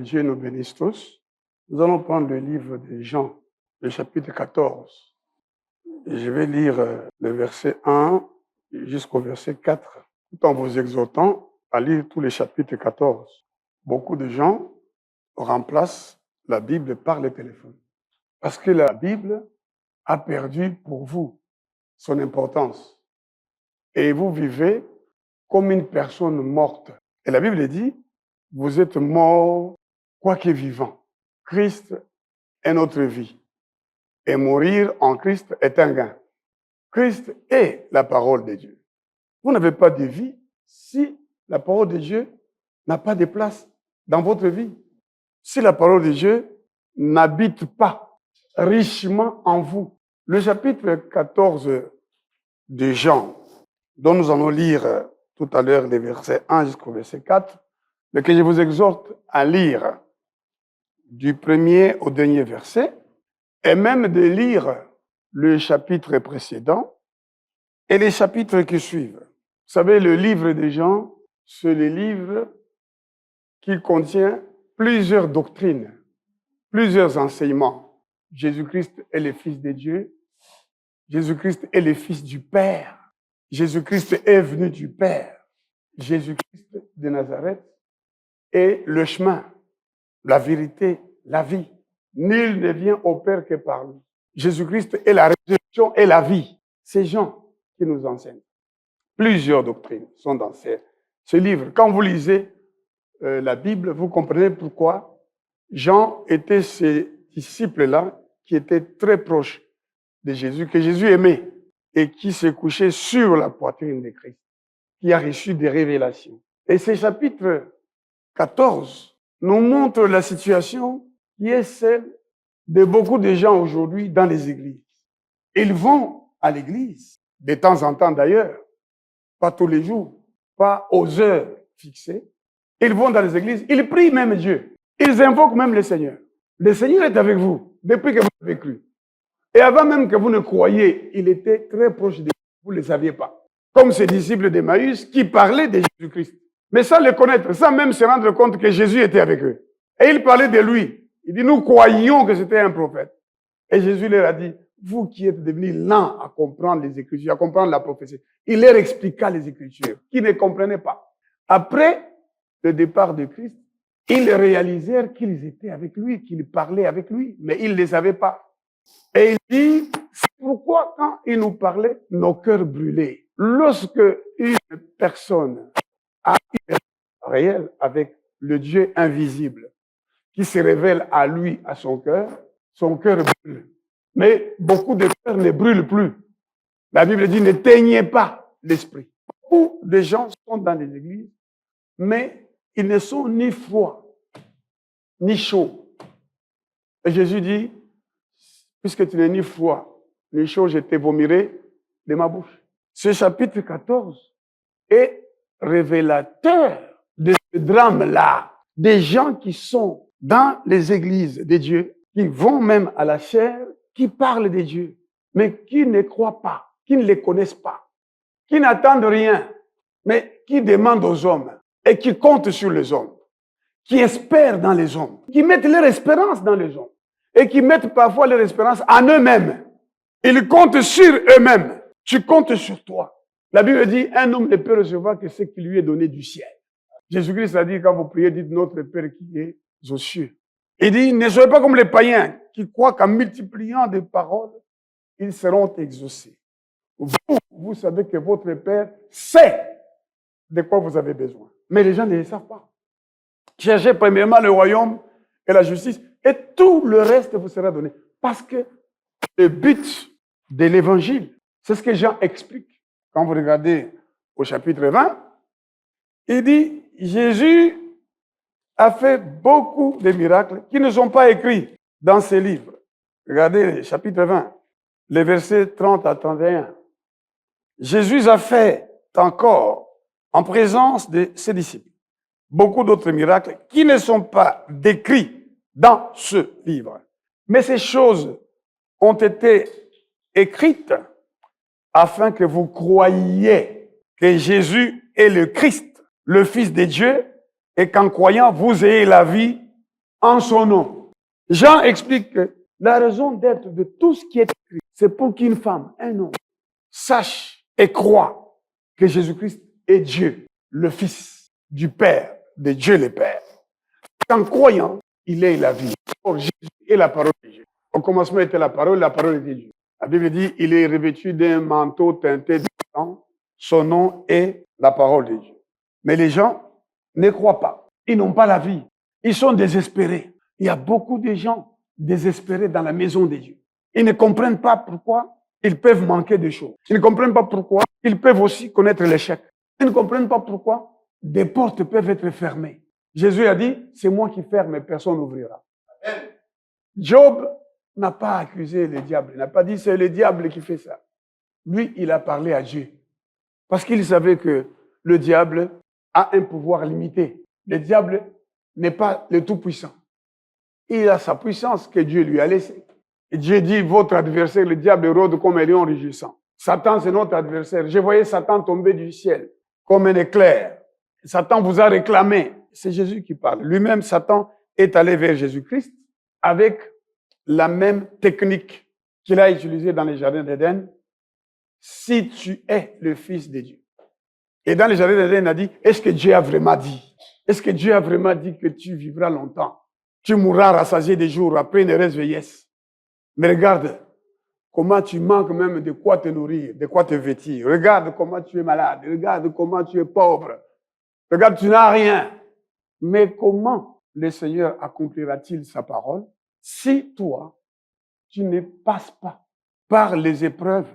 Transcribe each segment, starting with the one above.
Dieu nous bénisse tous. Nous allons prendre le livre de Jean, le chapitre 14. Et je vais lire le verset 1 jusqu'au verset 4, tout en vous exhortant à lire tous les chapitres 14. Beaucoup de gens remplacent la Bible par le téléphone. Parce que la Bible a perdu pour vous son importance. Et vous vivez comme une personne morte. Et la Bible dit, vous êtes mort, quoique vivant. Christ est notre vie. Et mourir en Christ est un gain. Christ est la parole de Dieu. Vous n'avez pas de vie si la parole de Dieu n'a pas de place dans votre vie. Si la parole de Dieu n'habite pas richement en vous. Le chapitre 14 de Jean, dont nous allons lire tout à l'heure les versets 1 jusqu'au verset 4, mais que je vous exhorte à lire du premier au dernier verset, et même de lire le chapitre précédent et les chapitres qui suivent. Vous savez, le livre de Jean, c'est le livre qui contient plusieurs doctrines, plusieurs enseignements. Jésus-Christ est le Fils de Dieu. Jésus-Christ est le Fils du Père. Jésus-Christ est venu du Père. Jésus-Christ de Nazareth est le chemin, la vérité, la vie. Nul ne vient au Père que par lui. Jésus-Christ est la résurrection et la vie. C'est Jean qui nous enseigne. Plusieurs doctrines sont dans ce livre. Quand vous lisez la Bible, vous comprenez pourquoi Jean était ces disciples-là qui étaient très proches de Jésus, que Jésus aimait et qui se couchaient sur la poitrine de Christ, qui a reçu des révélations. Et ce chapitre 14 nous montre la situation qui est celle de beaucoup de gens aujourd'hui dans les églises. Ils vont à l'église, de temps en temps d'ailleurs, pas tous les jours, pas aux heures fixées. Ils vont dans les églises, ils prient même Dieu. Ils invoquent même le Seigneur. Le Seigneur est avec vous depuis que vous avez cru. Et avant même que vous ne croyiez, il était très proche de vous, vous ne le saviez pas. Comme ces disciples d'Emmaüs qui parlaient de Jésus-Christ. Mais sans le connaître, sans même se rendre compte que Jésus était avec eux. Et ils parlaient de lui. Il dit, nous croyions que c'était un prophète. Et Jésus leur a dit, vous qui êtes devenus lents à comprendre les Écritures, à comprendre la prophétie. Il leur expliqua les Écritures, qui ne comprenaient pas. Après le départ de Christ, ils réalisèrent qu'ils étaient avec lui, qu'ils parlaient avec lui, mais ils ne le savaient pas. Et il dit, c'est pourquoi quand il nous parlait, nos cœurs brûlaient. Lorsque une personne a une relation réelle avec le Dieu invisible, qui se révèle à lui, à son cœur brûle. Mais beaucoup de cœurs ne brûlent plus. La Bible dit, n'éteignez pas l'esprit. Beaucoup de gens sont dans les églises, mais ils ne sont ni froids, ni chauds. Et Jésus dit, puisque tu n'es ni froid, ni chaud, je te vomirai de ma bouche. Ce chapitre 14 est révélateur de ce drame-là. Des gens qui sont dans les églises de Dieu, qui vont même à la chair, qui parlent de Dieu, mais qui ne croient pas, qui ne les connaissent pas, qui n'attendent rien, mais qui demandent aux hommes et qui comptent sur les hommes, qui espèrent dans les hommes, qui mettent leur espérance dans les hommes et qui mettent parfois leur espérance en eux-mêmes. Ils comptent sur eux-mêmes. Tu comptes sur toi. La Bible dit, un homme ne peut recevoir que ce qui lui est donné du ciel. Jésus-Christ a dit, quand vous priez, dites notre Père qui est aux cieux. Il dit, ne soyez pas comme les païens qui croient qu'en multipliant des paroles, ils seront exaucés. Vous savez que votre Père sait de quoi vous avez besoin. Mais les gens ne le savent pas. Cherchez premièrement le royaume et la justice et tout le reste vous sera donné. Parce que le but de l'évangile, c'est ce que Jean explique. Quand vous regardez au chapitre 20, il dit, Jésus a fait beaucoup de miracles qui ne sont pas écrits dans ces livres. Regardez le chapitre 20, les versets 30 à 31. Jésus a fait encore, en présence de ses disciples, beaucoup d'autres miracles qui ne sont pas décrits dans ce livre. Mais ces choses ont été écrites afin que vous croyiez que Jésus est le Christ, le Fils de Dieu, et qu'en croyant, vous ayez la vie en son nom. Jean explique que la raison d'être de tout ce qui est écrit, c'est pour qu'une femme, un homme, sache et croit que Jésus-Christ est Dieu, le Fils du Père, de Dieu le Père. En croyant, il est la vie. Or, Jésus est la parole de Dieu. Au commencement était la parole était Dieu. La Bible dit, il est revêtu d'un manteau teinté de sang. Son nom est la parole de Dieu. Mais les gens ne croient pas. Ils n'ont pas la vie. Ils sont désespérés. Il y a beaucoup de gens désespérés dans la maison de Dieu. Ils ne comprennent pas pourquoi ils peuvent manquer de choses. Ils ne comprennent pas pourquoi ils peuvent aussi connaître l'échec. Ils ne comprennent pas pourquoi des portes peuvent être fermées. Jésus a dit, c'est moi qui ferme et personne n'ouvrira. Job n'a pas accusé le diable. Il n'a pas dit, c'est le diable qui fait ça. Lui, il a parlé à Dieu. Parce qu'il savait que le diable a un pouvoir limité. Le diable n'est pas le tout-puissant. Il a sa puissance que Dieu lui a laissée. Et Dieu dit, votre adversaire, le diable, rôde comme un lion rugissant. Satan, c'est notre adversaire. Je voyais Satan tomber du ciel comme un éclair. Satan vous a réclamé. C'est Jésus qui parle. Lui-même, Satan est allé vers Jésus-Christ avec la même technique qu'il a utilisée dans les jardins d'Éden. Si tu es le Fils de Dieu. Et dans les jardins d'Éden, il a dit, est-ce que Dieu a vraiment dit? Est-ce que Dieu a vraiment dit que tu vivras longtemps? Tu mourras rassasié des jours, après une heureuse vieillesse. Mais regarde comment tu manques même de quoi te nourrir, de quoi te vêtir. Regarde comment tu es malade. Regarde comment tu es pauvre. Regarde, tu n'as rien. Mais comment le Seigneur accomplira-t-il sa parole si toi, tu ne passes pas par les épreuves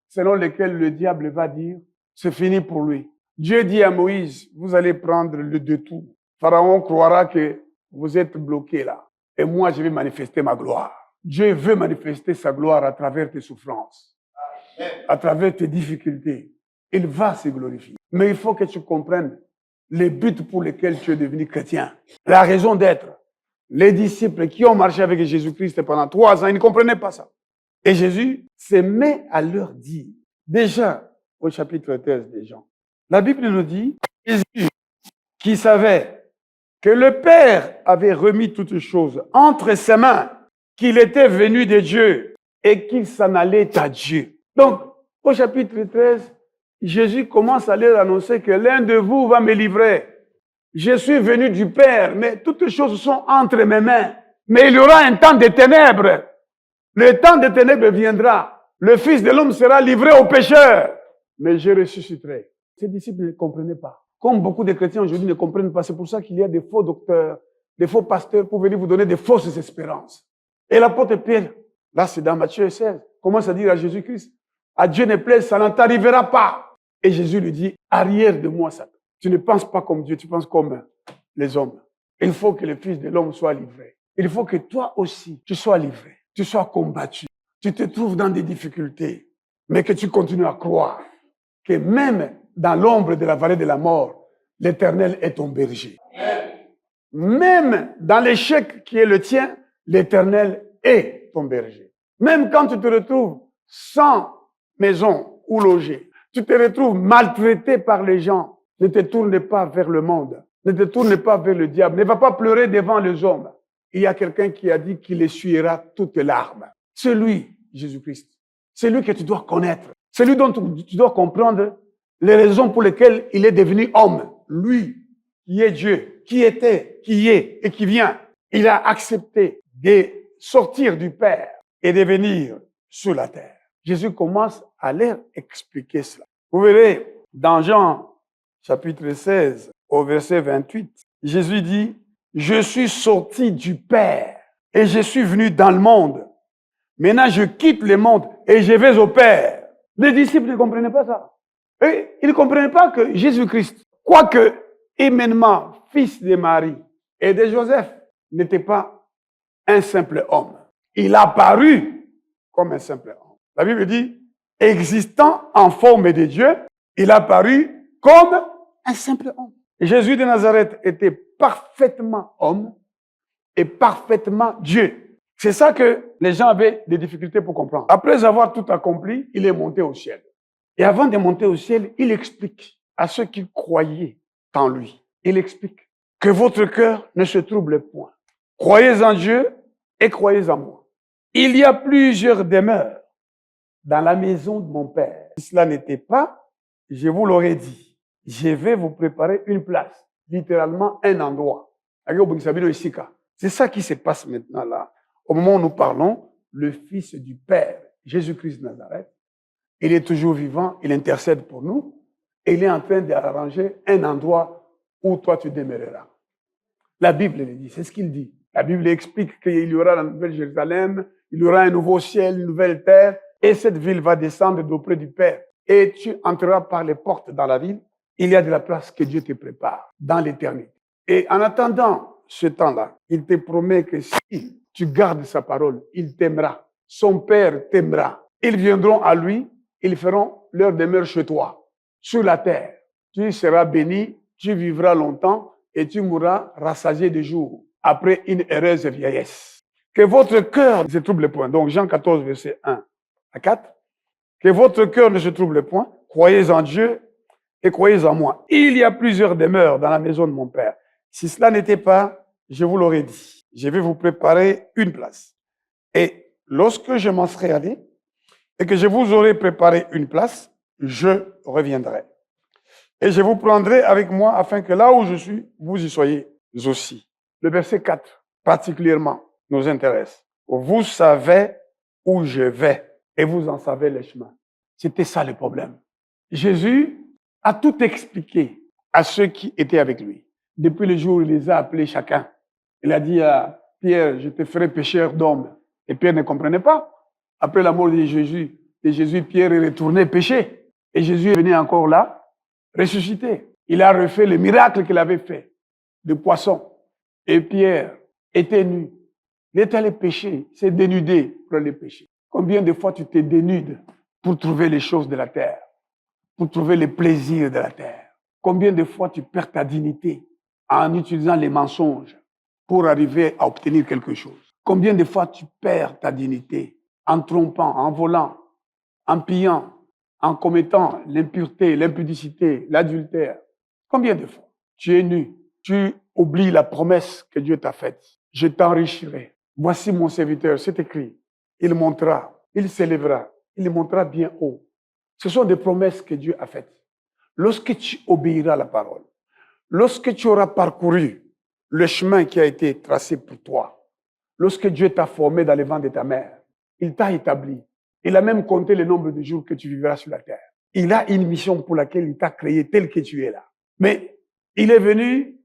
selon lesquelles le diable va dire, c'est fini pour lui. Dieu dit à Moïse, vous allez prendre le détour. Pharaon croira que vous êtes bloqué là. Et moi, je vais manifester ma gloire. Dieu veut manifester sa gloire à travers tes souffrances, à travers tes difficultés. Il va se glorifier. Mais il faut que tu comprennes les buts pour lesquels tu es devenu chrétien. La raison d'être. Les disciples qui ont marché avec Jésus-Christ pendant 3 ans, ils ne comprenaient pas ça. Et Jésus se met à leur dire, déjà au chapitre 13 des Jean, la Bible nous dit, Jésus qui savait que le Père avait remis toutes choses entre ses mains, qu'il était venu de Dieu et qu'il s'en allait à Dieu. Donc, au chapitre 13, Jésus commence à leur annoncer que l'un de vous va me livrer. Je suis venu du Père, mais toutes choses sont entre mes mains. Mais il y aura un temps de ténèbres. Le temps de ténèbres viendra. Le Fils de l'homme sera livré aux pécheurs. Mais je ressusciterai. Ces disciples ne comprenaient pas. Comme beaucoup de chrétiens aujourd'hui ne comprennent pas. C'est pour ça qu'il y a des faux docteurs, des faux pasteurs pour venir vous donner des fausses espérances. Et l'apôtre Pierre, là c'est dans Matthieu 16, commence à dire à Jésus-Christ, à Dieu ne plaise, ça ne t'arrivera pas. Et Jésus lui dit, arrière de moi, Satan. Tu ne penses pas comme Dieu, tu penses comme les hommes. Il faut que le Fils de l'homme soit livré. Il faut que toi aussi, tu sois livré, tu sois combattu. Tu te trouves dans des difficultés, mais que tu continues à croire que même dans l'ombre de la vallée de la mort, l'Éternel est ton berger. Même dans l'échec qui est le tien, l'Éternel est ton berger. Même quand tu te retrouves sans maison ou logé, tu te retrouves maltraité par les gens, ne te tourne pas vers le monde, ne te tourne pas vers le diable, ne va pas pleurer devant les hommes. Il y a quelqu'un qui a dit qu'il essuiera toutes larmes. C'est lui, Jésus-Christ. C'est lui que tu dois connaître. C'est lui dont tu dois comprendre les raisons pour lesquelles il est devenu homme. Lui, qui est Dieu, qui était, qui est et qui vient. Il a accepté de sortir du Père et de venir sur la terre. Jésus commence à leur expliquer cela. Vous verrez, dans Jean chapitre 16, au verset 28, Jésus dit, « Je suis sorti du Père et je suis venu dans le monde. Maintenant, je quitte le monde et je vais au Père. » Les disciples ne comprenaient pas ça. Et ils ne comprenaient pas que Jésus-Christ, quoique éminemment fils de Marie et de Joseph, n'était pas un simple homme. Il a paru comme un simple homme. La Bible dit, existant en forme de Dieu, il a paru comme un simple homme. Jésus de Nazareth était parfaitement homme et parfaitement Dieu. C'est ça que les gens avaient des difficultés pour comprendre. Après avoir tout accompli, il est monté au ciel. Et avant de monter au ciel, il explique à ceux qui croyaient en lui, il explique que votre cœur ne se trouble point. Croyez en Dieu et croyez en moi. Il y a plusieurs demeures dans la maison de mon Père. Si cela n'était pas, je vous l'aurais dit. Je vais vous préparer une place, littéralement un endroit. C'est ça qui se passe maintenant là. Au moment où nous parlons, le Fils du Père, Jésus-Christ de Nazareth, il est toujours vivant, il intercède pour nous, et il est en train d'arranger un endroit où toi tu demeureras. La Bible le dit, c'est ce qu'il dit. La Bible explique qu'il y aura la nouvelle Jérusalem, il y aura un nouveau ciel, une nouvelle terre, et cette ville va descendre d'auprès du Père. Et tu entreras par les portes dans la ville. Il y a de la place que Dieu te prépare dans l'éternité. Et en attendant ce temps-là, il te promet que si tu gardes sa parole, il t'aimera. Son Père t'aimera. Ils viendront à lui, ils feront leur demeure chez toi, sur la terre. Tu seras béni, tu vivras longtemps et tu mourras rassasié de jours après une heureuse vieillesse. Que votre cœur ne se trouble point. Donc Jean 14, verset 1 à 4. Que votre cœur ne se trouble point. Croyez en Dieu et croyez en moi. Il y a plusieurs demeures dans la maison de mon Père. Si cela n'était pas, je vous l'aurais dit. Je vais vous préparer une place. Et lorsque je m'en serai allé et que je vous aurai préparé une place, je reviendrai. Et je vous prendrai avec moi afin que là où je suis, vous y soyez aussi. Le verset 4, particulièrement, nous intéresse. Vous savez où je vais et vous en savez les chemins. C'était ça le problème. Jésus a tout expliqué à ceux qui étaient avec lui. Depuis le jour où il les a appelés chacun, il a dit à Pierre, je te ferai pécheur d'hommes. Et Pierre ne comprenait pas. Après la mort de Jésus, Pierre est retourné pécher. Et Jésus est venu encore là, ressuscité. Il a refait le miracle qu'il avait fait de poisson. Et Pierre était nu. Il est allé pécher, s'est dénudé pour aller pécher. Combien de fois tu te dénudes pour trouver les choses de la terre, pour trouver les plaisirs de la terre? Combien de fois tu perds ta dignité en utilisant les mensonges pour arriver à obtenir quelque chose? Combien de fois tu perds ta dignité en trompant, en volant, en pillant, en commettant l'impureté, l'impudicité, l'adultère? Combien de fois tu es nu, tu oublies la promesse que Dieu t'a faite? Je t'enrichirai. Voici mon serviteur, c'est écrit. Il montera, il s'élèvera, il montera bien haut. Ce sont des promesses que Dieu a faites. Lorsque tu obéiras à la parole, lorsque tu auras parcouru le chemin qui a été tracé pour toi, lorsque Dieu t'a formé dans les vents de ta mère, il t'a établi. Il a même compté le nombre de jours que tu vivras sur la terre. Il a une mission pour laquelle il t'a créé tel que tu es là. Mais il est venu,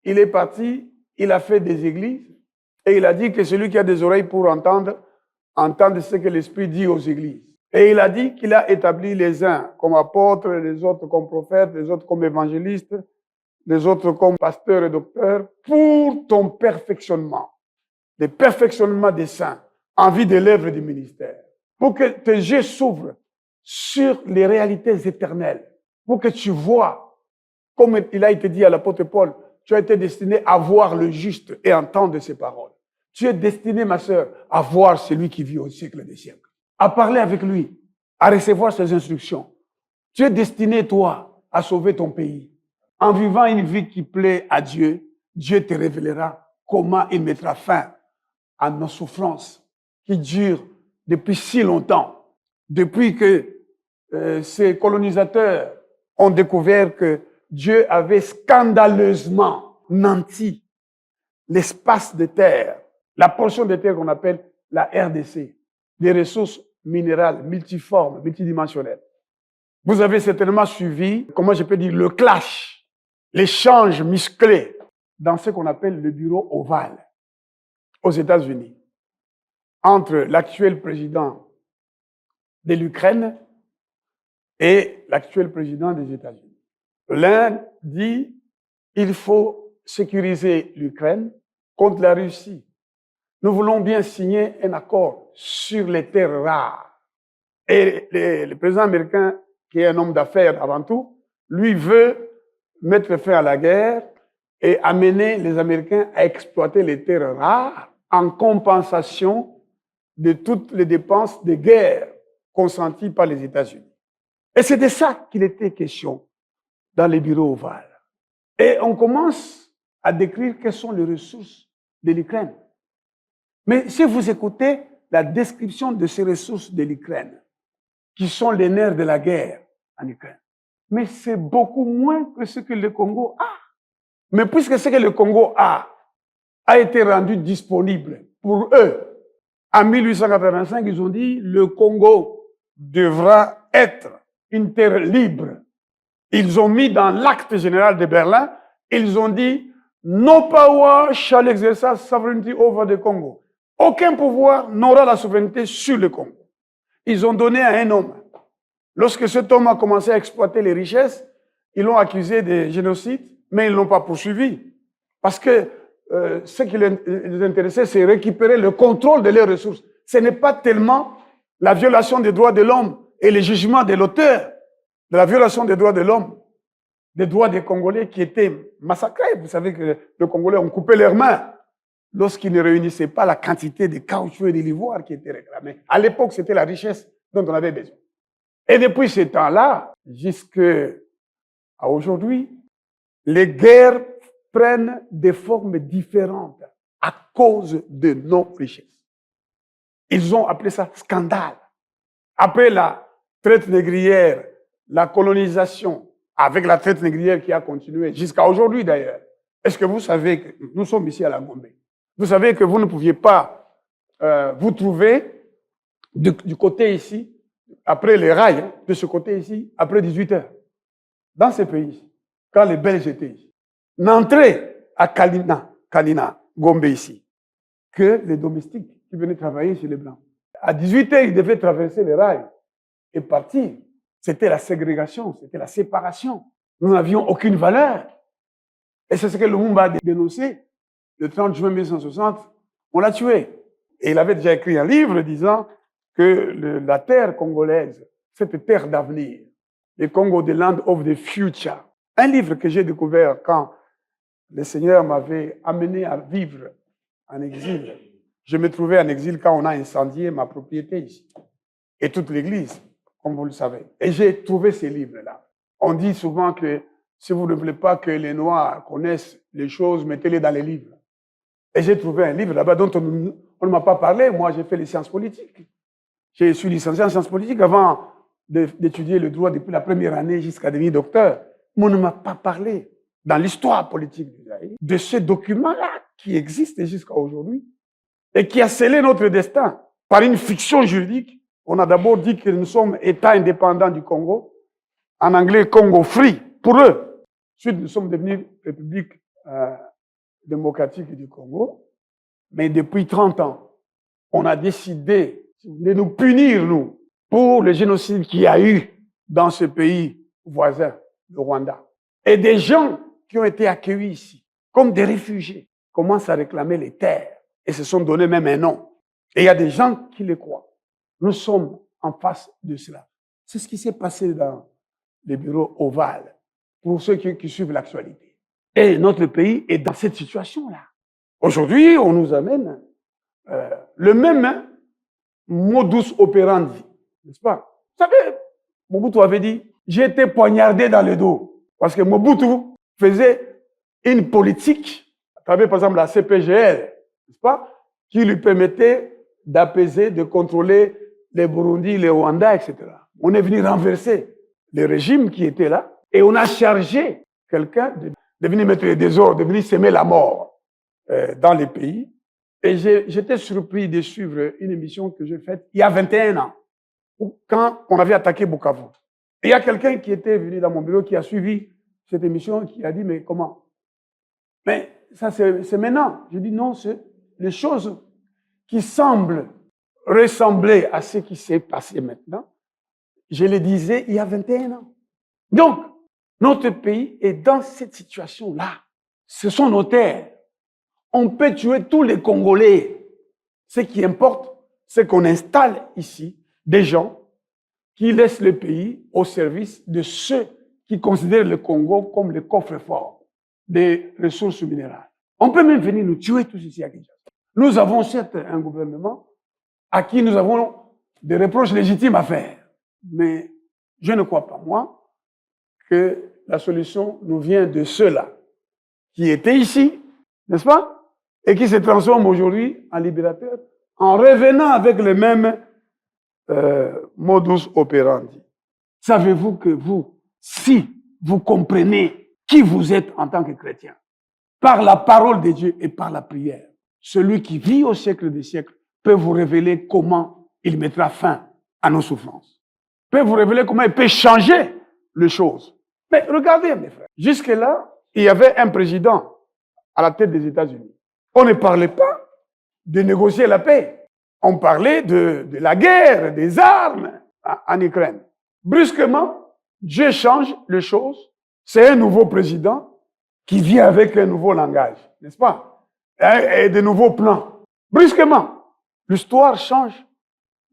il est parti, il a fait des églises et il a dit que celui qui a des oreilles pour entendre, entende ce que l'Esprit dit aux églises. Et il a dit qu'il a établi les uns comme apôtres, les autres comme prophètes, les autres comme évangélistes, les autres comme pasteurs et docteurs, pour ton perfectionnement, le perfectionnement des saints, en vue de l'œuvre du ministère, pour que tes yeux s'ouvrent sur les réalités éternelles, pour que tu vois, comme il a été dit à l'apôtre Paul, tu as été destiné à voir le juste et entendre ses paroles. Tu es destiné, ma sœur, à voir celui qui vit au siècle des siècles, à parler avec lui, à recevoir ses instructions. Tu es destiné, toi, à sauver ton pays. En vivant une vie qui plaît à Dieu, Dieu te révélera comment il mettra fin à nos souffrances qui durent depuis si longtemps, depuis que ces colonisateurs ont découvert que Dieu avait scandaleusement nanti l'espace de terre, la portion de terre qu'on appelle la RDC, des ressources minérales multiformes, multidimensionnelles. Vous avez certainement suivi, comment je peux dire, le clash, l'échange musclé dans ce qu'on appelle le bureau ovale aux États-Unis entre l'actuel président de l'Ukraine et l'actuel président des États-Unis. L'un dit il faut sécuriser l'Ukraine contre la Russie. Nous voulons bien signer un accord sur les terres rares. Et le président américain, qui est un homme d'affaires avant tout, lui veut mettre fin à la guerre et amener les Américains à exploiter les terres rares en compensation de toutes les dépenses de guerre consenties par les États-Unis. Et c'est de ça qu'il était question dans les bureaux ovales. Et on commence à décrire quelles sont les ressources de l'Ukraine. Mais si vous écoutez la description de ces ressources de l'Ukraine, qui sont les nerfs de la guerre en Ukraine, mais c'est beaucoup moins que ce que le Congo a. Mais puisque ce que le Congo a été rendu disponible pour eux, en 1885, ils ont dit le Congo devra être une terre libre. Ils ont mis dans l'acte général de Berlin, ils ont dit no power shall exercise sovereignty over the Congo. Aucun pouvoir n'aura la souveraineté sur le Congo. Ils ont donné à un homme. Lorsque cet homme a commencé à exploiter les richesses, ils l'ont accusé de génocide, mais ils ne l'ont pas poursuivi. Parce que ce qui les intéressait, c'est récupérer le contrôle de leurs ressources. Ce n'est pas tellement la violation des droits de l'homme et le jugement de l'auteur de la violation des droits de l'homme, des droits des Congolais qui étaient massacrés. Vous savez que les Congolais ont coupé leurs mains lorsqu'ils ne réunissaient pas la quantité de caoutchouc et de l'ivoire qui était réclamée. À l'époque, c'était la richesse dont on avait besoin. Et depuis ce temps-là, jusqu'à aujourd'hui, les guerres prennent des formes différentes à cause de nos richesses. Ils ont appelé ça scandale. Après la traite négrière, la colonisation, avec la traite négrière qui a continué jusqu'à aujourd'hui d'ailleurs. Est-ce que vous savez que nous sommes ici à la Gombe? Vous savez que vous ne pouviez pas vous trouver du côté ici, après les rails, de ce côté ici, après 18 heures, dans ces pays, quand les Belges étaient ici. N'entrez à Kalina, Gombe ici, que les domestiques qui venaient travailler chez les Blancs. À 18 heures, ils devaient traverser les rails et partir. C'était la ségrégation, c'était la séparation. Nous n'avions aucune valeur. Et c'est ce que Lumumba a dénoncé. Le 30 juin 1960, on l'a tué. Et il avait déjà écrit un livre disant que la terre congolaise, cette terre d'avenir, le Congo, the land of the future. Un livre que j'ai découvert quand le Seigneur m'avait amené à vivre en exil. Je me trouvais en exil quand on a incendié ma propriété ici. Et toute l'église, comme vous le savez. Et j'ai trouvé ces livres-là. On dit souvent que si vous ne voulez pas que les Noirs connaissent les choses, mettez-les dans les livres. Et j'ai trouvé un livre là-bas dont on ne m'a pas parlé. Moi, j'ai fait les sciences politiques. Je suis licencié en sciences politiques avant d'étudier le droit depuis la première année jusqu'à devenir docteur. Mais on ne m'a pas parlé dans l'histoire politique du Zaïre de ce document-là qui existe jusqu'à aujourd'hui et qui a scellé notre destin par une fiction juridique. On a d'abord dit que nous sommes État indépendant du Congo, en anglais Congo Free, pour eux. Ensuite, nous sommes devenus République démocratique du Congo. Mais depuis 30 ans, on a décidé de nous punir, nous, pour le génocide qu'il y a eu dans ce pays voisin, le Rwanda. Et des gens qui ont été accueillis ici, comme des réfugiés, commencent à réclamer les terres et se sont donné même un nom. Et il y a des gens qui les croient. Nous sommes en face de cela. C'est ce qui s'est passé dans les bureaux ovales, pour ceux qui suivent l'actualité. Et notre pays est dans cette situation-là. Aujourd'hui, on nous amène le même modus operandi, n'est-ce pas? Vous savez, Mobutu avait dit, j'ai été poignardé dans le dos. Parce que Mobutu faisait une politique, à travers par exemple la CPGL, n'est-ce pas, qui lui permettait d'apaiser, de contrôler les Burundis, les Rwandais, etc. On est venu renverser le régime qui était là et on a chargé quelqu'un de venir mettre les désordres, de venir semer la mort dans les pays. Et j'étais surpris de suivre une émission que j'ai faite il y a 21 ans, quand on avait attaqué Bukavu. Et il y a quelqu'un qui était venu dans mon bureau qui a suivi cette émission qui a dit, mais comment? Mais ça, c'est maintenant. Je dis non, c'est les choses qui semblent ressembler à ce qui s'est passé maintenant. Je le disais il y a 21 ans. Donc, notre pays est dans cette situation-là. Ce sont nos terres. On peut tuer tous les Congolais. Ce qui importe, c'est qu'on installe ici des gens qui laissent le pays au service de ceux qui considèrent le Congo comme le coffre-fort des ressources minérales. On peut même venir nous tuer tous ici à Kinshasa. Nous avons certes un gouvernement à qui nous avons des reproches légitimes à faire. Mais je ne crois pas, moi, que la solution nous vient de ceux-là qui étaient ici, n'est-ce pas? et qui se transforme aujourd'hui en libérateur en revenant avec le même modus operandi. Savez-vous que vous, si vous comprenez qui vous êtes en tant que chrétien, par la parole de Dieu et par la prière, celui qui vit au siècle des siècles peut vous révéler comment il mettra fin à nos souffrances. Peut vous révéler comment il peut changer les choses. Mais regardez, mes frères, jusque-là, il y avait un président à la tête des États-Unis. On ne parlait pas de négocier la paix. On parlait de la guerre, des armes en Ukraine. Brusquement, Dieu change les choses. C'est un nouveau président qui vient avec un nouveau langage, n'est-ce pas? Et de nouveaux plans. Brusquement, l'histoire change.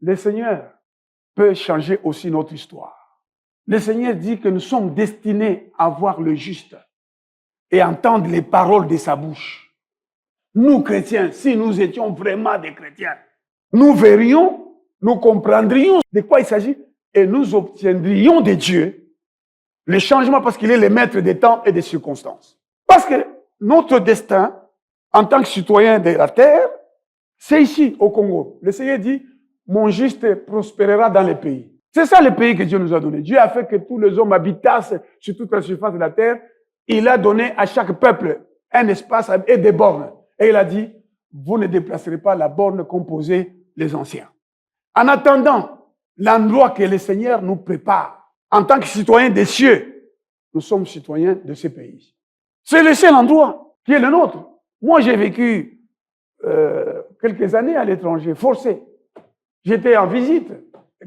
Le Seigneur peut changer aussi notre histoire. Le Seigneur dit que nous sommes destinés à voir le juste et entendre les paroles de sa bouche. Nous, chrétiens, si nous étions vraiment des chrétiens, nous verrions, nous comprendrions de quoi il s'agit et nous obtiendrions de Dieu le changement parce qu'il est le maître des temps et des circonstances. Parce que notre destin, en tant que citoyen de la terre, c'est ici, au Congo. Le Seigneur dit, mon juste prospérera dans les pays. C'est ça le pays que Dieu nous a donné. Dieu a fait que tous les hommes habitassent sur toute la surface de la terre. Il a donné à chaque peuple un espace et des bornes. Et il a dit, vous ne déplacerez pas la borne composée les anciens. En attendant l'endroit que le Seigneur nous prépare, en tant que citoyens des cieux, nous sommes citoyens de ce pays. C'est le seul endroit qui est le nôtre. Moi, j'ai vécu quelques années à l'étranger, forcé. J'étais en visite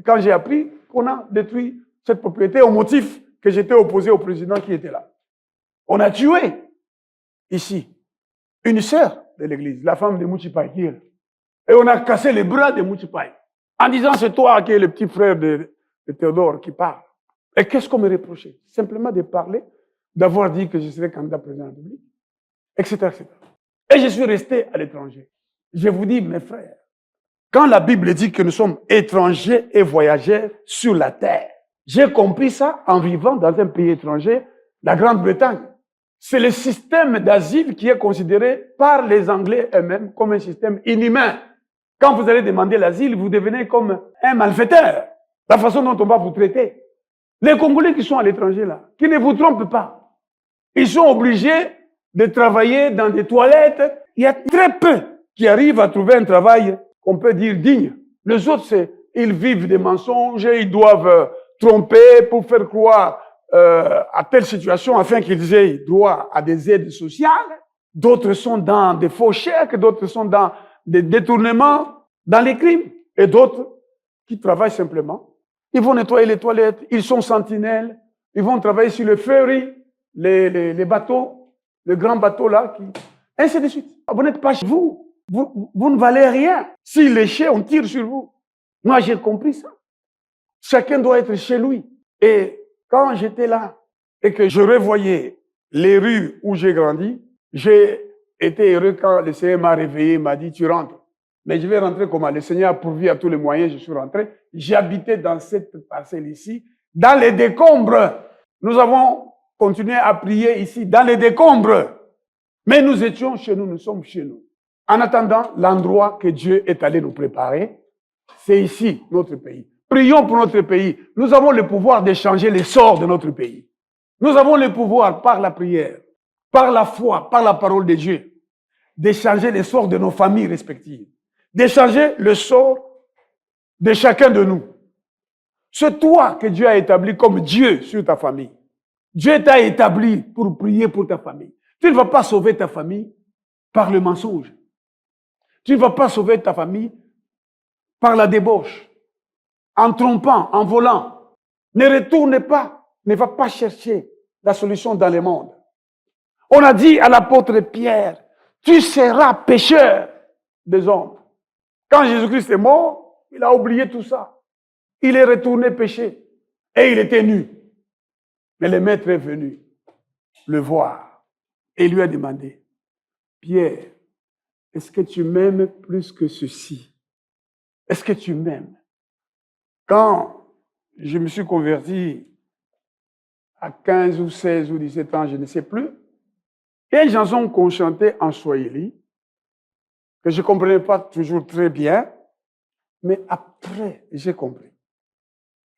quand j'ai appris qu'on a détruit cette propriété au motif que j'étais opposé au président qui était là. On a tué ici une sœur de l'église, la femme de Mouchipai qui est là. Et on a cassé les bras de Mouchipai en disant c'est toi qui es le petit frère de Théodore qui parle. Et qu'est-ce qu'on me reprochait? Simplement de parler, d'avoir dit que je serais candidat président de la République, etc., etc. Et je suis resté à l'étranger. Je vous dis, mes frères, quand la Bible dit que nous sommes étrangers et voyageurs sur la terre, j'ai compris ça en vivant dans un pays étranger, la Grande-Bretagne. C'est le système d'asile qui est considéré par les Anglais eux-mêmes comme un système inhumain. Quand vous allez demander l'asile, vous devenez comme un malfaiteur. La façon dont on va vous traiter. Les Congolais qui sont à l'étranger là, qui ne vous trompent pas, ils sont obligés de travailler dans des toilettes. Il y a très peu qui arrivent à trouver un travail qu'on peut dire digne. Les autres, ils vivent des mensonges, ils doivent tromper pour faire croire à telle situation afin qu'ils aient droit à des aides sociales. D'autres sont dans des faux chèques, d'autres sont dans des détournements, dans les crimes. Et d'autres qui travaillent simplement. Ils vont nettoyer les toilettes, ils sont sentinelles, ils vont travailler sur le ferry, les bateaux, les grands bateaux là, ainsi de suite. Vous n'êtes pas chez vous. Vous ne valez rien. S'il est chez, on tire sur vous. Moi, j'ai compris ça. Chacun doit être chez lui. Et quand j'étais là et que je revoyais les rues où j'ai grandi, j'ai été heureux quand le Seigneur m'a réveillé, m'a dit, tu rentres. Mais je vais rentrer comment? Le Seigneur a pourvu à tous les moyens, je suis rentré. J'habitais dans cette parcelle ici, dans les décombres. Nous avons continué à prier ici, dans les décombres. Mais nous étions chez nous, nous sommes chez nous. En attendant l'endroit que Dieu est allé nous préparer, c'est ici, notre pays. Prions pour notre pays. Nous avons le pouvoir de changer les sorts de notre pays. Nous avons le pouvoir, par la prière, par la foi, par la parole de Dieu, de changer les sorts de nos familles respectives, de changer le sort de chacun de nous. C'est toi que Dieu a établi comme Dieu sur ta famille. Dieu t'a établi pour prier pour ta famille. Tu ne vas pas sauver ta famille par le mensonge. Tu ne vas pas sauver ta famille par la débauche, en trompant, en volant. Ne retourne pas, ne va pas chercher la solution dans le monde. On a dit à l'apôtre Pierre, tu seras pécheur des hommes. Quand Jésus-Christ est mort, il a oublié tout ça. Il est retourné pécher et il était nu. Mais le maître est venu le voir et lui a demandé, Pierre, est-ce que tu m'aimes plus que ceci? Est-ce que tu m'aimes? Quand je me suis converti à 15 ou 16 ou 17 ans, je ne sais plus, il y a une chanson qu'on chantait en swahili que je ne comprenais pas toujours très bien, mais après, j'ai compris.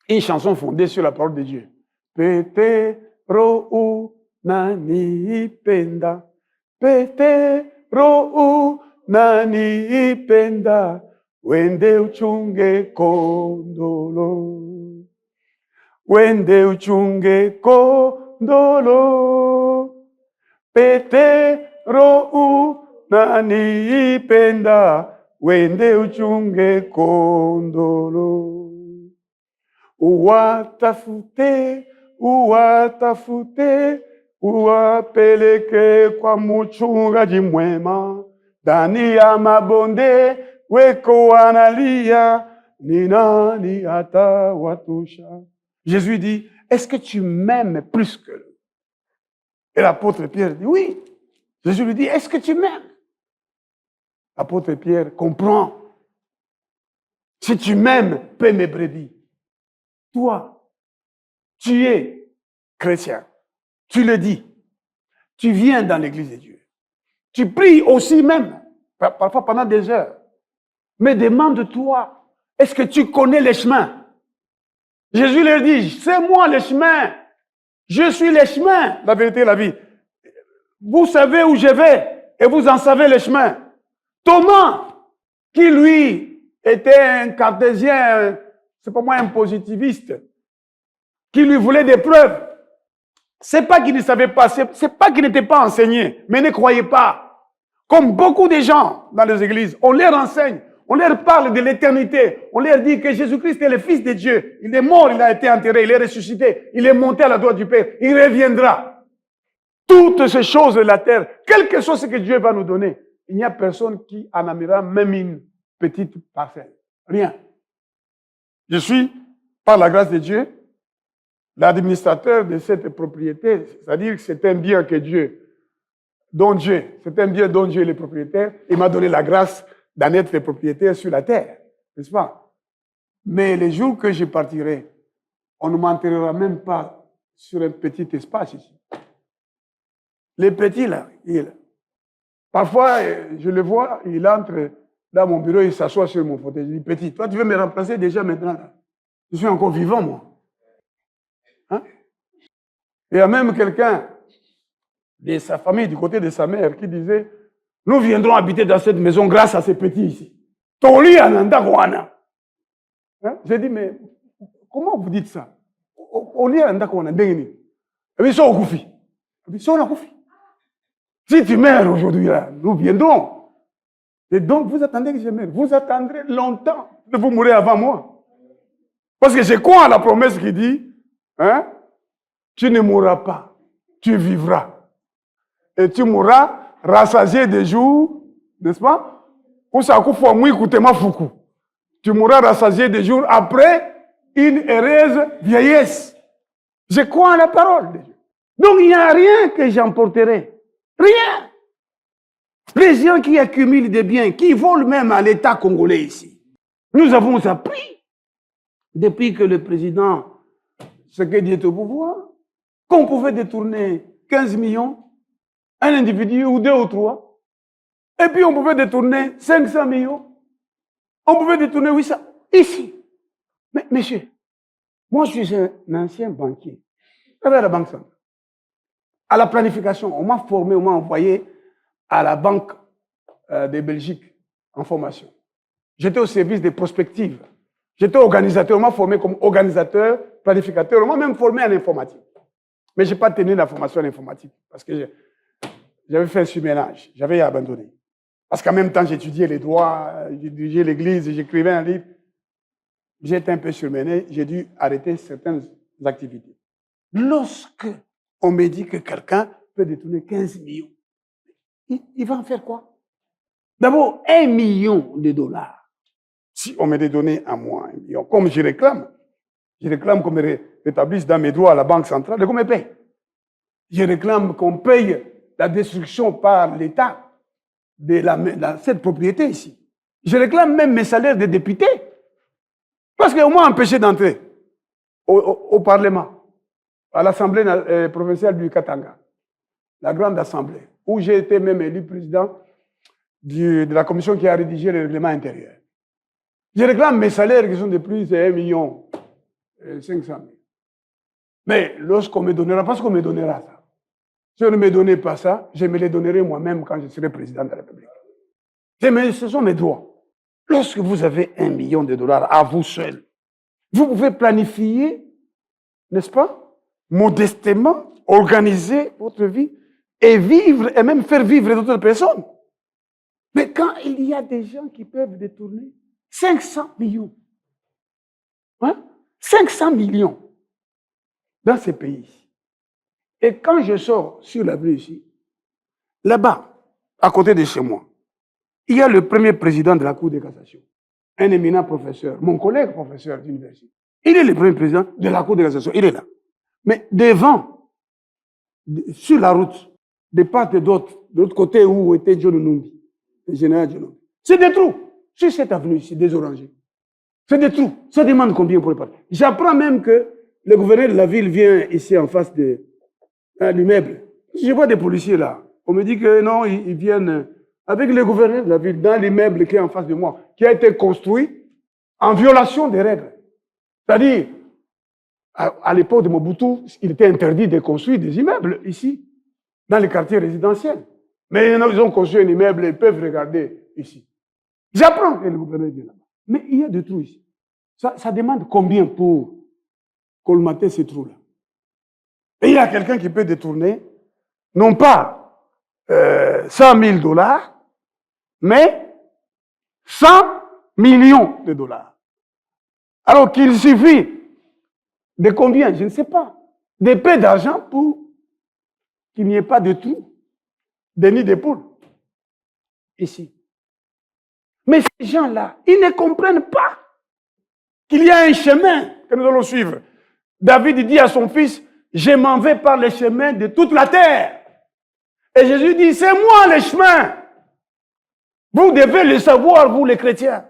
Une chanson fondée sur la parole de Dieu. Pete ro nani penda, pete ro nani penda, wende uchunge kondolo, wende uchunge kondolo, pete ro nani penda, wende uchunge kondolo. Uwatafute, uwatafute, uwapeleke kwa mchungaji mwema, ndani ya mabonde weko analia, ni nani atawatosha? Jésus dit, est-ce que tu m'aimes plus que lui? Et l'apôtre Pierre dit, oui. Jésus lui dit, est-ce que tu m'aimes? L'apôtre Pierre comprend. Si tu m'aimes, paie mes brebis. Toi, tu es chrétien, tu le dis, tu viens dans l'église de Dieu, tu pries aussi même, parfois pendant des heures, mais demande-toi, est-ce que tu connais les chemins? Jésus leur dit, c'est moi le chemin, je suis le chemin, la vérité et la vie. Vous savez où je vais et vous en savez le chemin. Thomas, qui lui était un cartésien, c'est pas moi un positiviste, qui lui voulait des preuves. C'est pas qu'il ne savait pas, c'est pas qu'il n'était pas enseigné, mais ne croyait pas. Comme beaucoup de gens dans les églises, on leur enseigne, on leur parle de l'éternité, on leur dit que Jésus-Christ est le Fils de Dieu. Il est mort, il a été enterré, il est ressuscité, il est monté à la droite du Père, il reviendra. Toutes ces choses de la terre, quel que soit ce que Dieu va nous donner, il n'y a personne qui en amènera même une petite parcelle. Rien. Je suis, par la grâce de Dieu, l'administrateur de cette propriété, c'est-à-dire que c'est un bien que Dieu, c'est un bien dont Dieu est le propriétaire, il m'a donné la grâce d'en être le propriétaire sur la terre, n'est-ce pas? Mais les jours que je partirai, on ne m'enterrera même pas sur un petit espace ici. Les petits là, parfois je le vois, il entre dans mon bureau, il s'assoit sur mon fauteuil. Je dis, petit, toi tu veux me remplacer déjà maintenant là? Je suis encore vivant moi. Hein? Il y a même quelqu'un de sa famille, du côté de sa mère, qui disait, nous viendrons habiter dans cette maison grâce à ces petits ici. Toli ananda kwana. J'ai dit, mais comment vous dites ça? Oli ananda kwana ndengeni. Et puis ça au koufi. Et puis ça on a koufi. Si tu meurs aujourd'hui là, nous viendrons. Et donc vous attendez que je meure. Vous attendrez longtemps de vous mourir avant moi. Parce que je crois à la promesse qui dit, hein, tu ne mourras pas, tu vivras. Et tu mourras rassasié des jours, n'est-ce pas? Tu mourras rassasié des jours après une heureuse vieillesse. Je crois à la parole de Dieu. Donc il n'y a rien que j'emporterai. Rien. Les gens qui accumulent des biens, qui volent même à l'État congolais ici. Nous avons appris, depuis que le président Tshisekedi est au pouvoir, qu'on pouvait détourner 15 millions, un individu ou deux ou trois, et puis on pouvait détourner 500 millions, on pouvait détourner 800, ici. Mais monsieur, moi je suis un ancien banquier, j'avais la banque centrale. À la planification, on m'a formé, on m'a envoyé à la banque de Belgique en formation. J'étais au service des prospectives. J'étais organisateur, on m'a formé comme organisateur, planificateur, on m'a même formé en informatique. Mais je n'ai pas tenu la formation en informatique parce que j'avais fait un surménage, j'avais abandonné. Parce qu'en même temps, j'étudiais les droits, j'ai dirigé l'église, j'écrivais un livre. J'étais un peu surmené, j'ai dû arrêter certaines activités. Lorsque on me dit que quelqu'un peut détourner 15 millions, il va en faire quoi? D'abord, 1 million de dollars. Si on me les donnait à moi 1 million, comme je réclame qu'on me rétablisse dans mes droits à la Banque centrale, et qu'on me paye. Je réclame qu'on paye la destruction par l'État de cette propriété ici. Je réclame même mes salaires de députés. Parce qu'on m'a empêché d'entrer au Parlement, à l'Assemblée provinciale du Katanga, la grande assemblée, où j'ai été même élu président de la commission qui a rédigé le règlement intérieur. Je réclame mes salaires qui sont de plus de 1,5 million. Mais lorsqu'on me donnera, parce qu'on me donnera ça. Si on ne me donnait pas ça, je me les donnerai moi-même quand je serai président de la République. Ce sont mes droits. Lorsque vous avez 1 million de dollars à vous seul, vous pouvez planifier, n'est-ce pas, modestement, organiser votre vie et vivre, et même faire vivre d'autres personnes. Mais quand il y a des gens qui peuvent détourner 500 millions, 500 millions dans ces pays. Et quand je sors sur l'avenue ici, là-bas, à côté de chez moi, il y a le premier président de la Cour de cassation, un éminent professeur, mon collègue professeur d'université. Il est le premier président de la Cour de cassation, il est là. Mais devant, sur la route, de part et d'autre, de l'autre côté où était John Numbi, le général John Numbi, c'est des trous. Sur cette avenue ici, des orangers. C'est des trous. Ça demande combien pour les parler. J'apprends même que le gouverneur de la ville vient ici en face de l'immeuble. Je vois des policiers là. On me dit que non, ils viennent avec le gouverneur de la ville dans l'immeuble qui est en face de moi, qui a été construit en violation des règles. C'est-à-dire, à l'époque de Mobutu, il était interdit de construire des immeubles ici, dans les quartiers résidentiels. Mais ils ont construit un immeuble, ils peuvent regarder ici. J'apprends que le gouverneur vient là-bas. Mais il y a des trous ici. Ça demande combien pour colmater ces trous-là? Et il y a quelqu'un qui peut détourner, non pas 100 000 dollars, mais 100 millions de dollars. Alors qu'il suffit de combien? Je ne sais pas. De peu d'argent pour qu'il n'y ait pas de trous, de nid de poules. Ici. Mais ces gens-là, ils ne comprennent pas qu'il y a un chemin que nous allons suivre. David dit à son fils, je m'en vais par les chemins de toute la terre. Et Jésus dit, c'est moi le chemin. Vous devez le savoir, vous les chrétiens.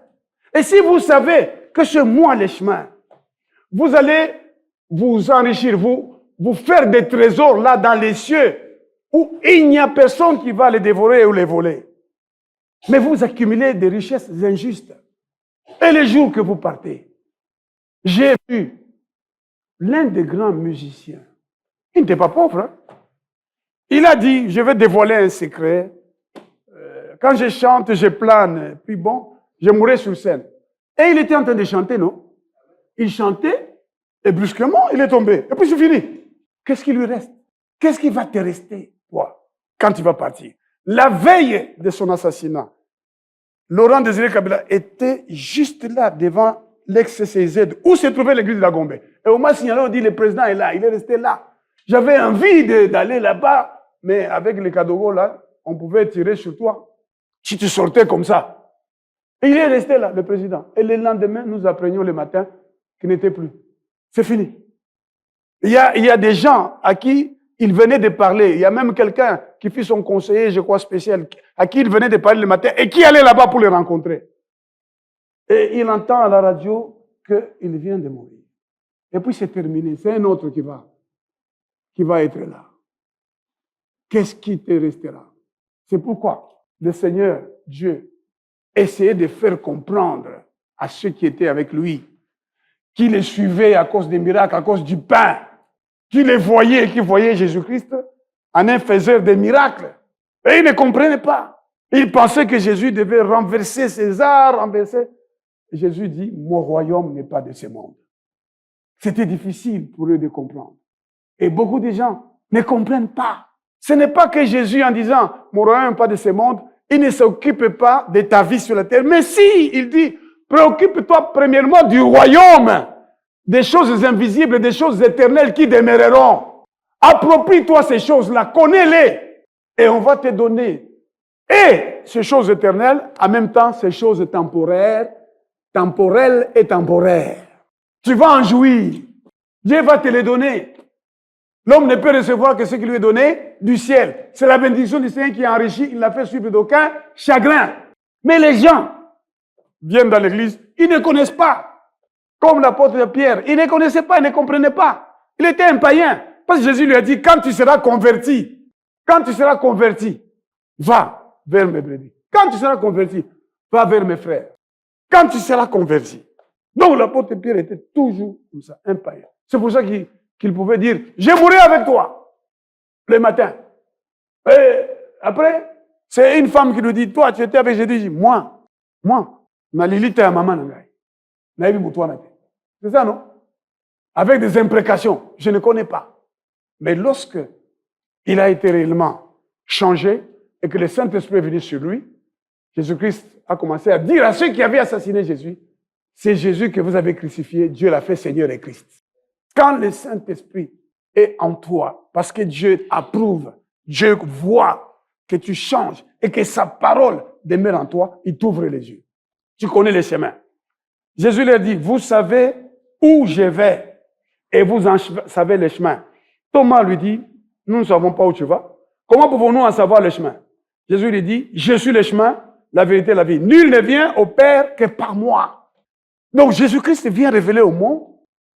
Et si vous savez que c'est moi le chemin, vous allez vous enrichir, vous faire des trésors là dans les cieux où il n'y a personne qui va les dévorer ou les voler. Mais vous accumulez des richesses injustes. Et les jours que vous partez, j'ai vu l'un des grands musiciens. Il n'était pas pauvre. Hein? Il a dit, je vais dévoiler un secret. Quand je chante, je plane. Puis bon, je mourrai sur scène. Et il était en train de chanter, non? Il chantait et brusquement, il est tombé. Et puis c'est fini. Qu'est-ce qui lui reste? Qu'est-ce qui va te rester, toi, quand tu vas partir? La veille de son assassinat, Laurent Désiré Kabila était juste là, devant l'ex-CCZ, où se trouvait l'église de la Gombe. Et on m'a signalé, on dit, le président est là, il est resté là. J'avais envie d'aller là-bas, mais avec les Kadogo, là, on pouvait tirer sur toi. Si tu sortais comme ça. Et il est resté là, le président. Et le lendemain, nous apprenions le matin qu'il n'était plus. C'est fini. Il y a des gens à qui il venait de parler. Il y a même quelqu'un qui fut son conseiller, je crois, spécial, à qui il venait de parler le matin et qui allait là-bas pour le rencontrer. Et il entend à la radio qu'il vient de mourir. Et puis c'est terminé. C'est un autre qui va être là. Qu'est-ce qui te restera? C'est pourquoi le Seigneur, Dieu, essayait de faire comprendre à ceux qui étaient avec lui, qui les suivaient à cause des miracles, à cause du pain, qui les voyaient, qui voyaient Jésus-Christ en un faiseur de miracles. Et ils ne comprenaient pas. Ils pensaient que Jésus devait renverser César, renverser. Et Jésus dit, mon royaume n'est pas de ce monde. C'était difficile pour eux de comprendre. Et beaucoup de gens ne comprennent pas. Ce n'est pas que Jésus, en disant, mon royaume n'est pas de ce monde, il ne s'occupe pas de ta vie sur la terre. Mais si, il dit, préoccupe-toi premièrement du royaume, des choses invisibles, des choses éternelles qui demeureront. Approprie-toi ces choses-là, connais-les, et on va te donner. Et ces choses éternelles, en même temps, ces choses temporaires, temporelles et temporaires. Tu vas en jouir. Dieu va te les donner. L'homme ne peut recevoir que ce qui lui est donné du ciel. C'est la bénédiction du Seigneur qui enrichit, il n'a fait suivre d'aucun chagrin. Mais les gens viennent dans l'église, ils ne connaissent pas. Comme l'apôtre Pierre, il ne connaissait pas, il ne comprenait pas. Il était un païen. Parce que Jésus lui a dit, quand tu seras converti, va vers mes brebis. Quand quand tu seras converti, va vers mes frères. Quand tu seras converti. Donc l'apôtre Pierre était toujours comme ça, un païen. C'est pour ça qu'il pouvait dire, je mourrai avec toi le matin. Et après, c'est une femme qui nous dit, toi, tu étais avec Jésus. Moi, ma Lilith à maman nangai. C'est ça, non? Avec des imprécations, je ne connais pas. Mais lorsque il a été réellement changé et que le Saint-Esprit est venu sur lui, Jésus-Christ a commencé à dire à ceux qui avaient assassiné Jésus, c'est Jésus que vous avez crucifié, Dieu l'a fait Seigneur et Christ. Quand le Saint-Esprit est en toi, parce que Dieu approuve, Dieu voit que tu changes et que sa parole demeure en toi, il t'ouvre les yeux. Tu connais les chemins. Jésus leur dit, vous savez où je vais et vous en savez les chemins. Thomas lui dit, nous ne savons pas où tu vas. Comment pouvons-nous en savoir le chemin? Jésus lui dit, je suis le chemin, la vérité et la vie. Nul ne vient au Père que par moi. Donc Jésus-Christ vient révéler au monde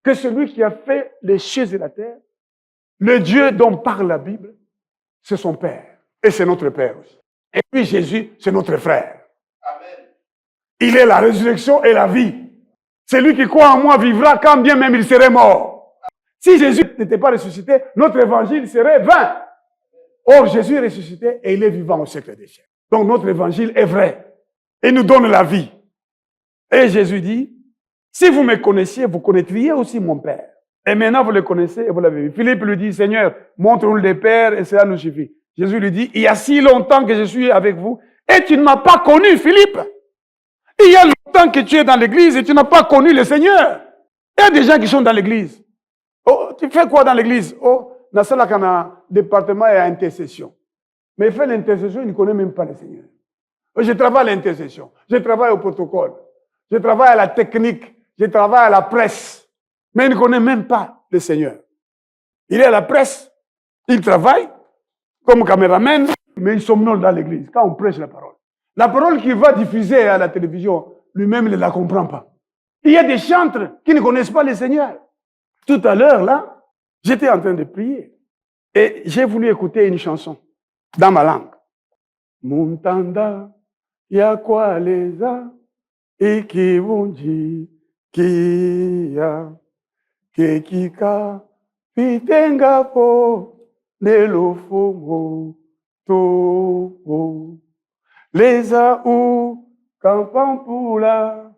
que celui qui a fait les cieux et la terre, le Dieu dont parle la Bible, c'est son Père. Et c'est notre Père aussi. Et puis Jésus, c'est notre frère. Amen. Il est la résurrection et la vie. Celui qui croit en moi vivra quand bien même il serait mort. Si Jésus n'était pas ressuscité, notre évangile serait vain. Or, Jésus est ressuscité et il est vivant au siècle des siècles. Donc, notre évangile est vrai. Il nous donne la vie. Et Jésus dit, si vous me connaissiez, vous connaîtriez aussi mon Père. Et maintenant, vous le connaissez et vous l'avez vu. Philippe lui dit, Seigneur, montre-nous le Père et cela nous suffit. Jésus lui dit, il y a si longtemps que je suis avec vous et tu ne m'as pas connu, Philippe. Il y a longtemps que tu es dans l'église et tu n'as pas connu le Seigneur. Il y a des gens qui sont dans l'église. Oh, tu fais quoi dans l'église? Oh, dans ce département, il y a intercession. Mais il fait l'intercession, il ne connaît même pas le Seigneur. Je travaille à l'intercession, je travaille au protocole, je travaille à la technique, je travaille à la presse. Mais il ne connaît même pas le Seigneur. Il est à la presse, il travaille comme caméraman, mais il somnole dans l'église quand on prêche la parole. La parole qu'il va diffuser à la télévision, lui-même ne la comprend pas. Il y a des chantres qui ne connaissent pas le Seigneur. Tout à l'heure, là, j'étais en train de prier. Et j'ai voulu écouter une chanson dans ma langue. Muntanda, yakwaleza, ikibunji, kia, kekika, pitengapo, nelofomo, to, leza u, kampampula,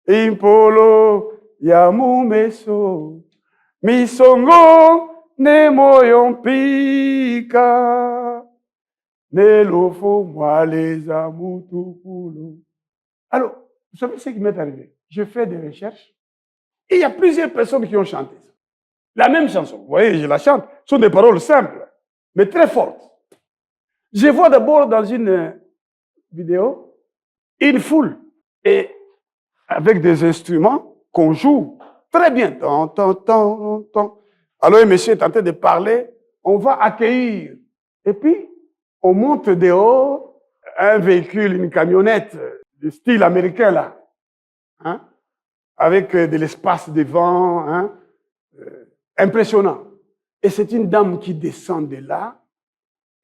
impolo, yamumeso, misongo, ne moyompika, ne lofo moi les amutupulo. Alors, vous savez ce qui m'est arrivé? Je fais des recherches et il y a plusieurs personnes qui ont chanté ça. La même chanson. Vous voyez, je la chante. Ce sont des paroles simples, mais très fortes. Je vois d'abord dans une vidéo une foule et avec des instruments qu'on joue très bien. Tant, tant, tant, tant. Alors, un monsieur est en train de parler, on va accueillir. Et puis, on monte dehors un véhicule, une camionnette de style américain, là, hein, avec de l'espace devant, hein, impressionnant. Et c'est une dame qui descend de là,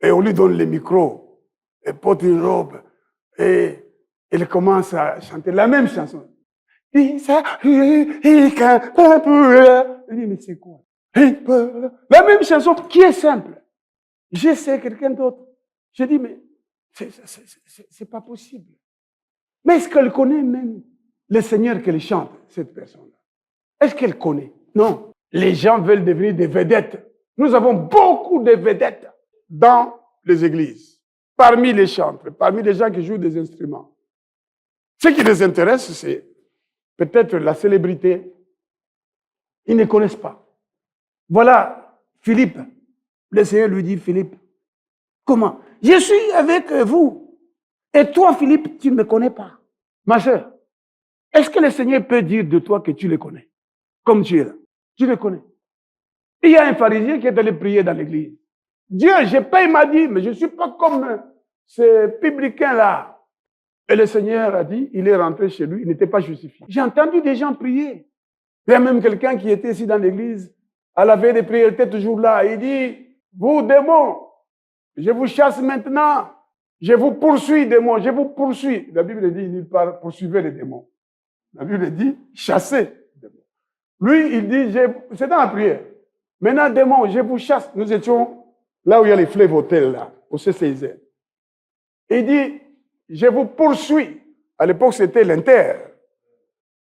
et on lui donne le micro, elle porte une robe, et elle commence à chanter la même chanson. Il dit, mais c'est quoi? La même chanson qui est simple. Je sais quelqu'un d'autre. Je dis, mais c'est pas possible. Mais est-ce qu'elle connaît même le Seigneur qu'elle chante, cette personne-là? Est-ce qu'elle connaît? Non. Les gens veulent devenir des vedettes. Nous avons beaucoup de vedettes dans les églises, parmi les chantres, parmi les gens qui jouent des instruments. Ce qui les intéresse, c'est peut-être la célébrité. Ils ne connaissent pas. Voilà, Philippe. Le Seigneur lui dit, Philippe, comment? Je suis avec vous. Et toi, Philippe, tu ne me connais pas. Ma soeur, est-ce que le Seigneur peut dire de toi que tu le connais? Comme tu es là. Tu le connais. Il y a un pharisien qui est allé prier dans l'église. Dieu, je paye ma dîme, mais je ne suis pas comme ces publicains-là. Et le Seigneur a dit, il est rentré chez lui, il n'était pas justifié. J'ai entendu des gens prier. Il y a même quelqu'un qui était ici dans l'église, à la veille des prières, il était toujours là. Il dit, vous démons, je vous chasse maintenant. Je vous poursuis, démons, je vous poursuis. La Bible dit, il parle, poursuivez les démons. La Bible dit, chassez les démons. Lui, il dit, c'est dans la prière. Maintenant, démons, je vous chasse. Nous étions là où il y a les fleuves hôtels, là, au CCIZ. Il dit, je vous poursuis. À l'époque, c'était l'Inter.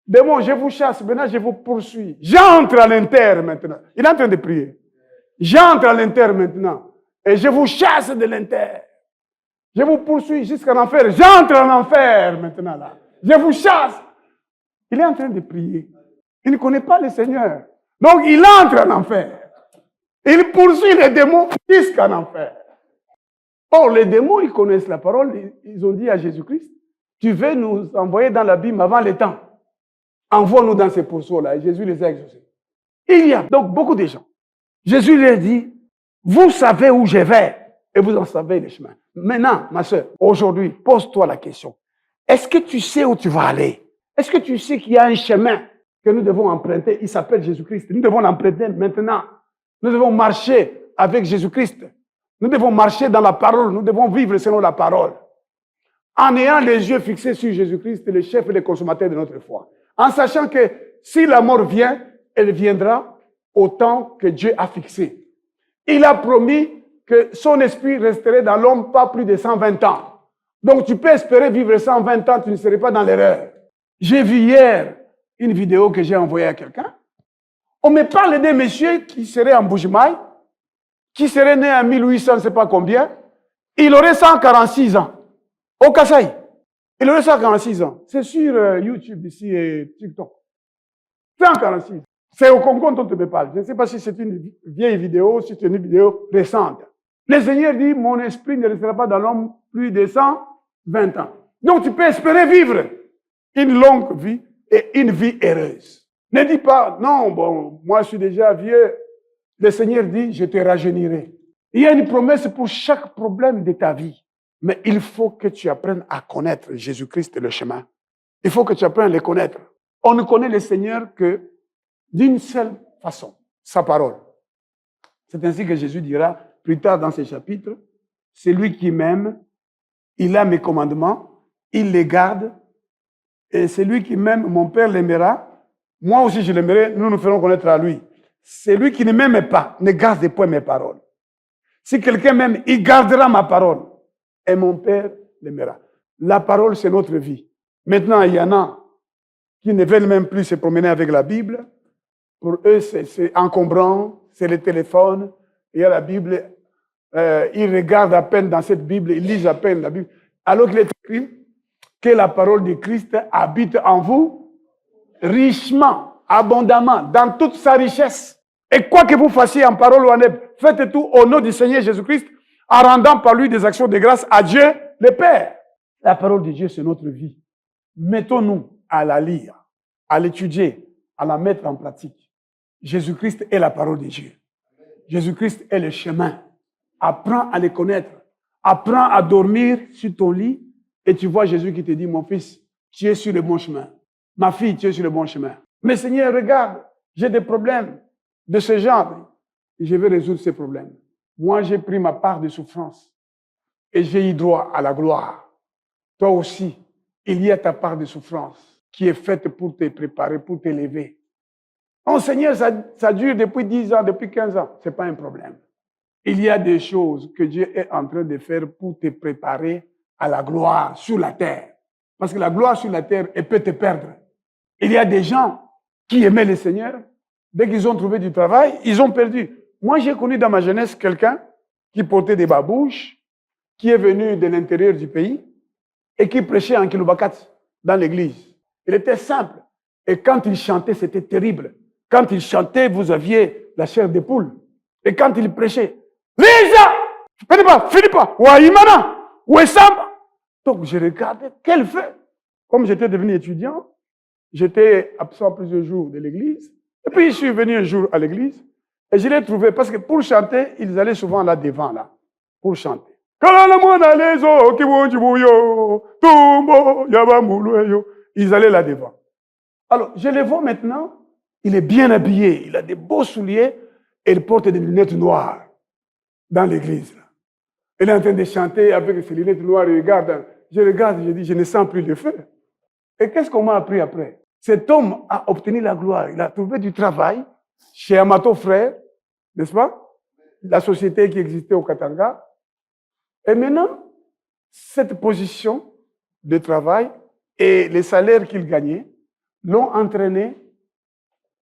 Démons, je vous chasse. Maintenant, je vous poursuis. J'entre à l'Inter maintenant. Il est en train de prier. J'entre à l'Inter maintenant. Et je vous chasse de l'Inter. Je vous poursuis jusqu'en enfer. J'entre en enfer maintenant là. Je vous chasse. Il est en train de prier. Il ne connaît pas le Seigneur. Donc, il entre en enfer. Il poursuit les démons jusqu'en enfer. Or, les démons, ils connaissent la parole. Ils ont dit à Jésus-Christ, tu veux nous envoyer dans l'abîme avant le temps. Envoie-nous dans ces pourceaux-là. Et Jésus les a exaucés. Il y a donc beaucoup de gens. Jésus leur dit, vous savez où je vais et vous en savez les chemins. Maintenant, ma soeur, aujourd'hui, pose-toi la question. Est-ce que tu sais où tu vas aller? Est-ce que tu sais qu'il y a un chemin que nous devons emprunter? Il s'appelle Jésus-Christ. Nous devons l'emprunter maintenant. Nous devons marcher avec Jésus-Christ. Nous devons marcher dans la parole. Nous devons vivre selon la parole. En ayant les yeux fixés sur Jésus-Christ, le chef et le consommateur de notre foi. En sachant que si la mort vient, elle viendra au temps que Dieu a fixé. Il a promis que son esprit resterait dans l'homme pas plus de 120 ans. Donc tu peux espérer vivre 120 ans, tu ne serais pas dans l'erreur. J'ai vu hier une vidéo que j'ai envoyée à quelqu'un. On me parle d'un monsieur qui serait en Bujimaï, qui serait né en 1800, je ne sais pas combien. Il aurait 146 ans. Au Kasaï. Il aurait 146 ans. C'est sur YouTube ici et TikTok. 146. C'est au Congo dont on me parle. Je ne sais pas si c'est une vieille vidéo, si c'est une vidéo récente. Le Seigneur dit, mon esprit ne restera pas dans l'homme plus de 120 ans. Donc tu peux espérer vivre une longue vie et une vie heureuse. Ne dis pas, non, bon, moi je suis déjà vieux. Le Seigneur dit, je te rajeunirai. Il y a une promesse pour chaque problème de ta vie. Mais il faut que tu apprennes à connaître Jésus-Christ et le chemin. Il faut que tu apprennes à le connaître. On ne connaît le Seigneur que d'une seule façon, sa parole. C'est ainsi que Jésus dira plus tard dans ces chapitres, c'est lui qui m'aime, il a mes commandements, il les garde, et c'est lui qui m'aime, mon Père l'aimera, moi aussi je l'aimerai, nous nous ferons connaître à lui. C'est lui qui ne m'aime pas, ne garde point mes paroles. Si quelqu'un m'aime, il gardera ma parole, et mon Père l'aimera. La parole, c'est notre vie. Maintenant, il y en a qui ne veulent même plus se promener avec la Bible. Pour eux, c'est encombrant, c'est le téléphone. Il y a la Bible, ils regardent à peine dans cette Bible, ils lisent à peine la Bible. Alors qu'il est écrit que la parole de Christ habite en vous richement, abondamment, dans toute sa richesse. Et quoi que vous fassiez en parole ou en œuvre, faites tout au nom du Seigneur Jésus-Christ, en rendant par lui des actions de grâce à Dieu, le Père. La parole de Dieu, c'est notre vie. Mettons-nous à la lire, à l'étudier, à la mettre en pratique. Jésus-Christ est la parole de Dieu. Jésus-Christ est le chemin. Apprends à le connaître. Apprends à dormir sur ton lit et tu vois Jésus qui te dit, mon fils, tu es sur le bon chemin. Ma fille, tu es sur le bon chemin. Mais Seigneur, regarde, j'ai des problèmes de ce genre et je vais résoudre ces problèmes. Moi, j'ai pris ma part de souffrance et j'ai eu droit à la gloire. Toi aussi, il y a ta part de souffrance qui est faite pour te préparer, pour t'élever. Oh Seigneur, ça dure depuis 10 ans, depuis 15 ans. Ce n'est pas un problème. Il y a des choses que Dieu est en train de faire pour te préparer à la gloire sur la terre. Parce que la gloire sur la terre, elle peut te perdre. Il y a des gens qui aimaient le Seigneur. Dès qu'ils ont trouvé du travail, ils ont perdu. Moi, j'ai connu dans ma jeunesse quelqu'un qui portait des babouches, qui est venu de l'intérieur du pays et qui prêchait en Kiloubakat dans l'église. Il était simple. Et quand il chantait, c'était terrible. Quand il chantait, vous aviez la chair de poule. Et quand il prêchait, Lisa, finis pas, Waimana, Ouessamba. Donc je regardais, quel feu. Comme j'étais devenu étudiant, j'étais absent plusieurs jours de l'église. Et puis je suis venu un jour à l'église et je l'ai trouvé parce que pour chanter, ils allaient souvent là devant, là, pour chanter. Ils allaient là devant. Alors, je les vois maintenant, il est bien habillé, il a des beaux souliers et il porte des lunettes noires dans l'église. Elle est en train de chanter avec ses lunettes noires, je regarde, je dis, je ne sens plus le feu. Et qu'est-ce qu'on m'a appris après? Cet homme a obtenu la gloire. Il a trouvé du travail chez Amato Frères, n'est-ce pas? La société qui existait au Katanga. Et maintenant, cette position de travail et les salaires qu'il gagnait l'ont entraîné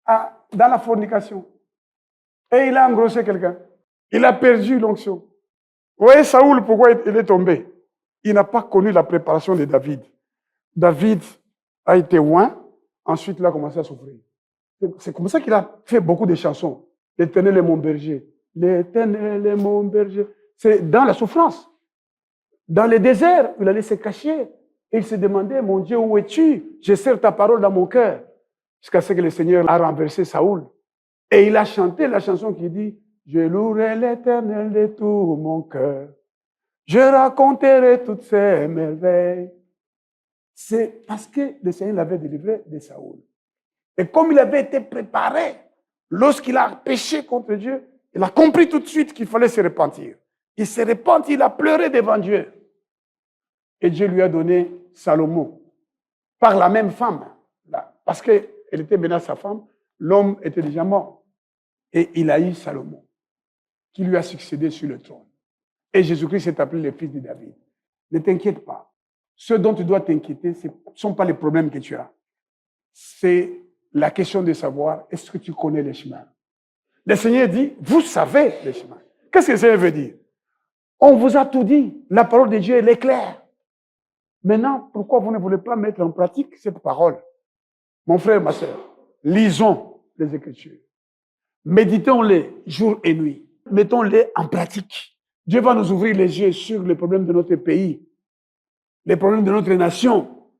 dans la fornication. Et il a engrossé quelqu'un. Il a perdu l'onction. Vous voyez Saoul, pourquoi il est tombé? Il n'a pas connu la préparation de David. David a été oint, ensuite il a commencé à souffrir. C'est comme ça qu'il a fait beaucoup de chansons. L'Éternel est mon berger. L'Éternel est mon berger. C'est dans la souffrance. Dans le désert, il allait se cacher. Et il se demandait, mon Dieu, où es-tu? Je serre ta parole dans mon cœur. Jusqu'à ce que le Seigneur a renversé Saoul. Et il a chanté la chanson qui dit, je louerai l'Éternel de tout mon cœur. Je raconterai toutes ses merveilles. C'est parce que le Seigneur l'avait délivré de Saoul. Et comme il avait été préparé, lorsqu'il a péché contre Dieu, il a compris tout de suite qu'il fallait se repentir. Il s'est repenti, il a pleuré devant Dieu. Et Dieu lui a donné Salomon, par la même femme. Parce qu'elle était maintenant sa femme, l'homme était déjà mort. Et il a eu Salomon, qui lui a succédé sur le trône. Et Jésus-Christ s'est appelé le fils de David. Ne t'inquiète pas. Ce dont tu dois t'inquiéter, ce ne sont pas les problèmes que tu as. C'est la question de savoir, est-ce que tu connais les chemins? Le Seigneur dit, vous savez les chemins. Qu'est-ce que le Seigneur veut dire? On vous a tout dit. La parole de Dieu, elle est claire. Maintenant, pourquoi vous ne voulez pas mettre en pratique cette parole? Mon frère, ma soeur, lisons les Écritures. Méditons-les jour et nuit. Mettons-les en pratique. Dieu va nous ouvrir les yeux sur les problèmes de notre pays, les problèmes de notre nation.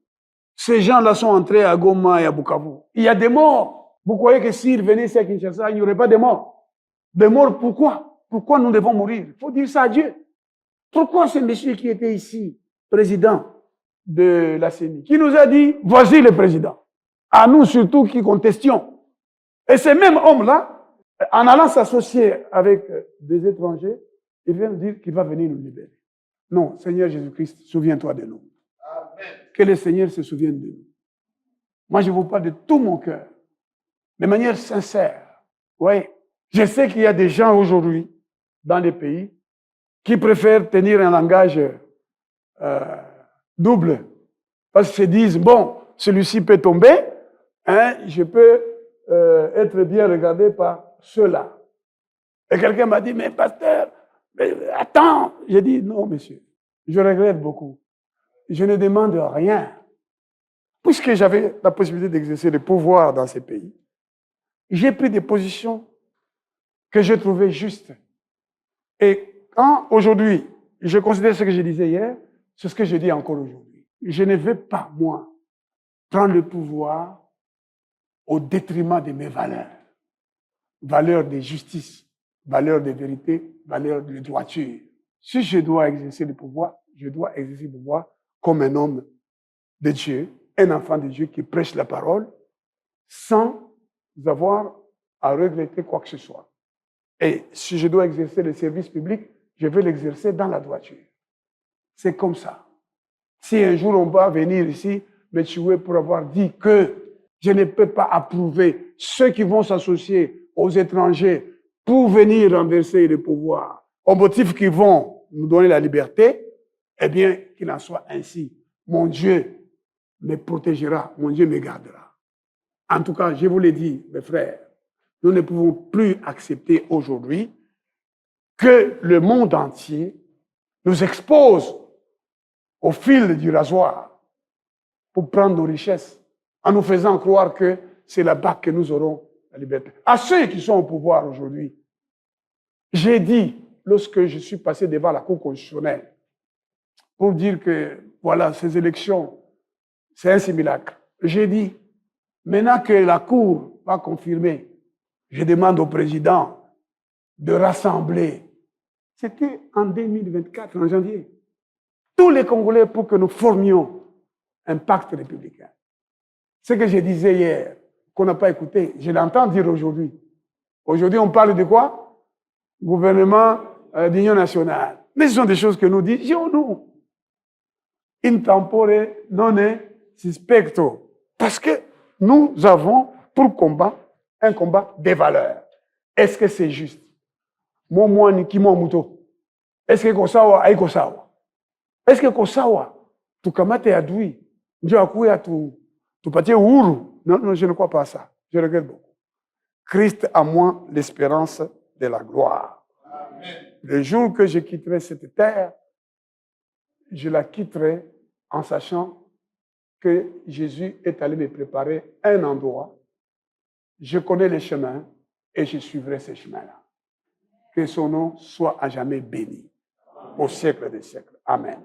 Ces gens-là sont entrés à Goma et à Bukavu. Il y a des morts. Vous croyez que s'ils venaient ici à Kinshasa, il n'y aurait pas de morts? Des morts, pourquoi? Pourquoi nous devons mourir? Il faut dire ça à Dieu. Pourquoi ce monsieur qui était ici, président de la CENI, qui nous a dit, voici le président. À nous surtout qui contestions. Et ce même homme-là, en allant s'associer avec des étrangers, il vient nous dire qu'il va venir nous libérer. Non, Seigneur Jésus-Christ, souviens-toi de nous. Amen. Que le Seigneur se souvienne de nous. Moi, je vous parle de tout mon cœur, de manière sincère. Oui, je sais qu'il y a des gens aujourd'hui, dans les pays, qui préfèrent tenir un langage double. Parce qu'ils se disent, bon, celui-ci peut tomber, hein, je peux être bien regardé par ceux-là. Et quelqu'un m'a dit, mais pasteur, mais attends. J'ai dit, non, monsieur, je regrette beaucoup. Je ne demande rien. Puisque j'avais la possibilité d'exercer le pouvoir dans ces pays, j'ai pris des positions que je trouvais justes. Et quand aujourd'hui, je considère ce que je disais hier, c'est ce que je dis encore aujourd'hui. Je ne veux pas, moi, prendre le pouvoir au détriment de mes valeurs. Valeurs de justice, valeurs de vérité, valeurs de droiture. Si je dois exercer le pouvoir, je dois exercer le pouvoir comme un homme de Dieu, un enfant de Dieu qui prêche la parole sans avoir à regretter quoi que ce soit. Et si je dois exercer le service public, je vais l'exercer dans la droiture. C'est comme ça. Si un jour on va venir ici me tuer pour avoir dit que je ne peux pas approuver ceux qui vont s'associer aux étrangers pour venir renverser le pouvoir, au motif qu'ils vont nous donner la liberté, eh bien, qu'il en soit ainsi. Mon Dieu me protégera, mon Dieu me gardera. En tout cas, je vous l'ai dit, mes frères, nous ne pouvons plus accepter aujourd'hui que le monde entier nous expose au fil du rasoir pour prendre nos richesses, en nous faisant croire que c'est là-bas que nous aurons la liberté. À ceux qui sont au pouvoir aujourd'hui, j'ai dit, lorsque je suis passé devant la Cour constitutionnelle, pour dire que, voilà, ces élections, c'est un simulacre. J'ai dit, maintenant que la Cour va confirmer, je demande au président de rassembler. C'était en 2024, en janvier. Tous les Congolais pour que nous formions un pacte républicain. Ce que je disais hier, qu'on n'a pas écouté, je l'entends dire aujourd'hui. Aujourd'hui, on parle de quoi? Gouvernement d'union nationale. Mais ce sont des choses que nous disions-nous. In tempore non suspecto. Parce que nous avons pour combat un combat des valeurs. Est-ce que c'est juste? Moi, ni kimo muto. Est-ce que kosawa ai kosawa? Est-ce que kosawa tukamate adui ndio akuya tupatie uhuru? Non, non, je ne crois pas à ça. Je regrette beaucoup. Christ a moi l'espérance de la gloire. Amen. Le jour que je quitterai cette terre, je la quitterai en sachant que Jésus est allé me préparer un endroit. Je connais les chemins et je suivrai ces chemins-là. Que son nom soit à jamais béni, au siècle des siècles. Amen.